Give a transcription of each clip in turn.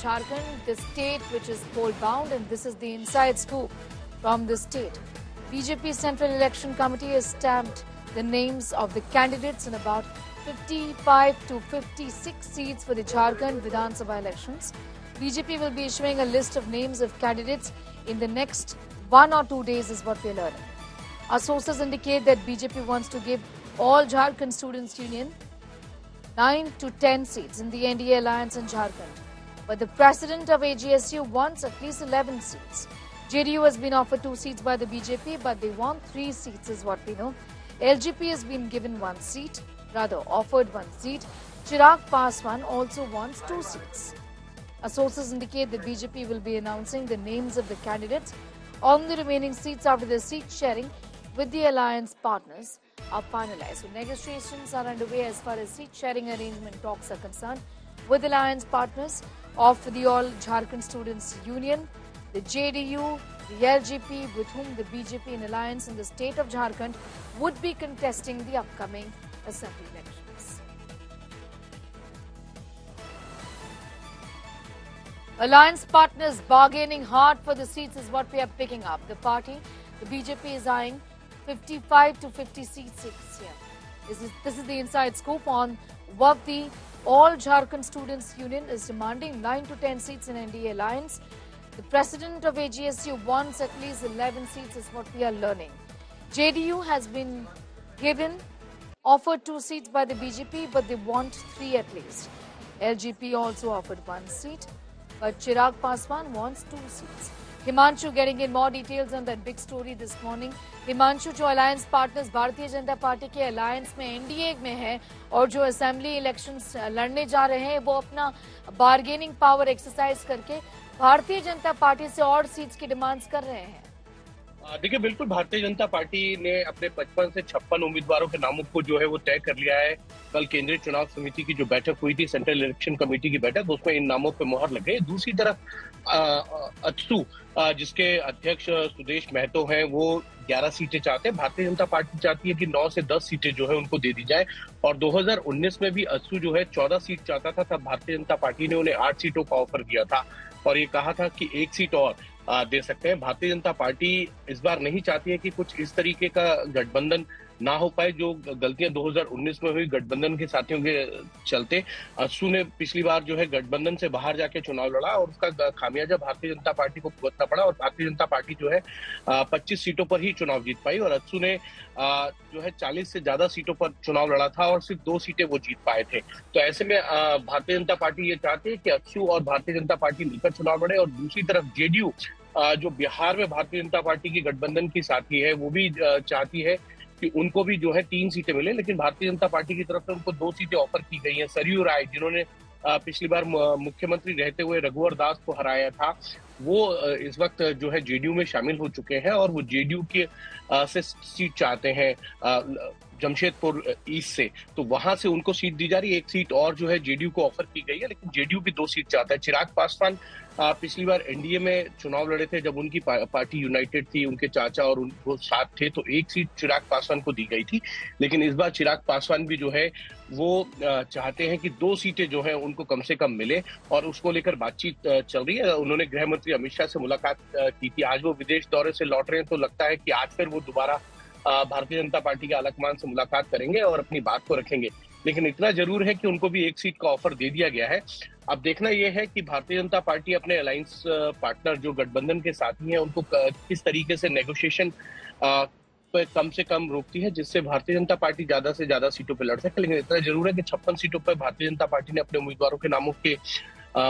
Jharkhand, the state which is poll bound, and this is the inside scoop from the state. BJP Central Election Committee has stamped the names of the candidates in about 55 to 56 seats for the Jharkhand Vidhan Sabha elections. BJP will be issuing a list of names of candidates in the next 1 or 2 days is what we are learning. Our sources indicate that BJP wants to give all Jharkhand Students' Union 9 to 10 seats in the NDA alliance in Jharkhand. But the president of AGSU wants at least 11 seats. JDU has been offered 2 seats by the BJP, but they want 3 seats is what we know. LGP has been given 1 seat, rather offered 1 seat. Chirag Paswan also wants 2 seats. Our sources indicate that BJP will be announcing the names of the candidates on the remaining seats after the seat sharing with the alliance partners are finalized. So negotiations are underway as far as seat sharing arrangement talks are concerned with alliance partners of the All Jharkhand Students Union, the JDU, the LGP, with whom the BJP in alliance in the state of Jharkhand would be contesting the upcoming assembly elections. Alliance partners bargaining hard for the seats is what we are picking up. The party, the BJP, is eyeing 55 to 50 seats here. This is the inside scoop on what the All Jharkhand Students Union is demanding, 9 to 10 seats in NDA alliance. The president of AGSU wants at least 11 seats is what we are learning. JDU has been offered 2 seats by the BJP, but they want 3 at least. LGP also offered 1 seat, but Chirag Paswan wants 2 seats. Himanshu getting in more details on that big story this morning. Himanshu, जो alliance partners Bharatiya Janata party के alliance में NDA में है और जो assembly elections लड़ने जा रहे हैं, वो अपना बार्गेनिंग पावर एक्सरसाइज करके भारतीय जनता पार्टी से और सीट्स की डिमांड्स कर रहे हैं। देखिए, बिल्कुल भारतीय जनता पार्टी ने अपने 55 से 56 उम्मीदवारों के नामों को जो है वो तय कर लिया है। कल केंद्रीय चुनाव समिति की जो बैठक हुई थी, सेंट्रल इलेक्शन कमेटी की बैठक, उसमें इन नामों पे मुहर लग गई। दूसरी तरफ अत्सू, जिसके अध्यक्ष सुदेश महतो हैं, वो 11 सीटें चाहते हैं। भारतीय जनता पार्टी चाहती है कि 9 से 10 सीटें जो है उनको दे दी जाए। और 2019 में भी अत्सू जो है 14 सीट चाहता था, तब भारतीय जनता पार्टी ने उन्हें 8 सीटों का ऑफर दिया था और ये कहा था कि 1 सीट और दे सकते हैं। भारतीय जनता पार्टी इस बार नहीं चाहती है कि कुछ इस तरीके का गठबंधन ना हो पाए जो गलतियां 2019 में हुई गठबंधन के साथियों के चलते। अत्सू ने पिछली बार जो है गठबंधन से बाहर जाके चुनाव लड़ा और उसका खामियाजा भारतीय जनता पार्टी को भुगतना पड़ा और भारतीय जनता पार्टी जो है 25 सीटों पर ही चुनाव जीत पाई और अत्सू ने जो है 40 से ज्यादा सीटों पर चुनाव लड़ा था और सिर्फ 2 सीटें वो जीत पाए थे। तो ऐसे में भारतीय जनता पार्टी ये चाहती है कि अत्सू और भारतीय जनता पार्टी मिलकर चुनाव लड़े। और दूसरी तरफ जेडीयू, जो बिहार में भारतीय जनता पार्टी की गठबंधन की साथी है, वो भी चाहती है कि उनको भी जो है 3 सीटें मिले, लेकिन भारतीय जनता पार्टी की तरफ से उनको 2 सीटें ऑफर की गई हैं। सरयू राय, जिन्होंने पिछली बार मुख्यमंत्री रहते हुए रघुवर दास को हराया था, वो इस वक्त जो है जेडीयू में शामिल हो चुके हैं और वो जेडीयू के से सीट चाहते हैं जमशेदपुर ईस्ट से, तो वहां से उनको सीट दी जा रही है। 1 सीट और जो है जेडीयू को ऑफर की गई है, लेकिन जेडीयू भी 2 सीट चाहता है। चिराग पासवान पिछली बार एनडीए में चुनाव लड़े थे जब उनकी पार्टी यूनाइटेड थी, उनके चाचा और वो साथ थे, तो 1 सीट चिराग पासवान को दी गई थी। लेकिन इस बार चिराग पासवान भी जो है वो चाहते हैं कि 2 सीटें जो है उनको कम से कम मिले और उसको लेकर बातचीत चल रही है। उन्होंने गृह मंत्री अमित शाह से मुलाकात की थी। आज वो विदेश दौरे से लौट रहे हैं, तो लगता है कि आज फिर वो दोबारा भारतीय जनता पार्टी के आलाकमान से मुलाकात करेंगे और अपनी बात को रखेंगे। लेकिन इतना जरूर है कि उनको भी 1 सीट का ऑफर दे दिया गया है। अब देखना यह है कि भारतीय जनता पार्टी अपने अलायंस पार्टनर जो गठबंधन के साथी हैं उनको किस तरीके से नेगोशिएशन पे कम से कम रोकती है, जिससे भारतीय जनता पार्टी ज्यादा से ज्यादा सीटों पर लड़ सके। लेकिन इतना जरूर है कि 56 सीटों पर भारतीय जनता पार्टी ने अपने उम्मीदवारों के नामों के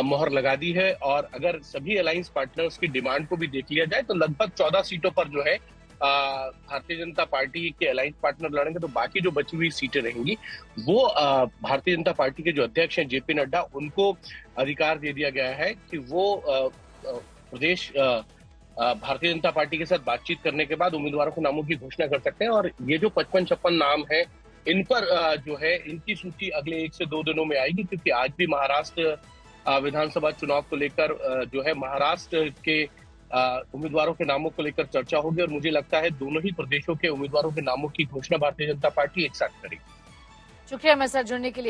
मोहर लगा दी है। और अगर सभी अलायंस पार्टनर्स की डिमांड को भी देख लिया जाए तो लगभग 14 सीटों पर जो है भारतीय जनता पार्टी के अलायंस पार्टनर लड़ेंगे, तो बाकी जो बची हुई सीटें रहेंगी वो भारतीय जनता पार्टी के जो अध्यक्ष हैं जेपी नड्डा, उनको अधिकार दे दिया गया है कि वो प्रदेश भारतीय जनता पार्टी के साथ बातचीत करने के बाद उम्मीदवारों के नामों की घोषणा कर सकते हैं। और ये जो 55-56 नाम है, इन पर जो है इनकी सूची अगले 1 से 2 दिनों में आएगी, क्योंकि आज भी महाराष्ट्र विधानसभा चुनाव को लेकर जो है महाराष्ट्र के उम्मीदवारों के नामों को लेकर चर्चा होगी और मुझे लगता है दोनों ही प्रदेशों के उम्मीदवारों के नामों की घोषणा भारतीय जनता पार्टी एक साथ करेगी। शुक्रिया मेरे साथ जुड़ने के लिए।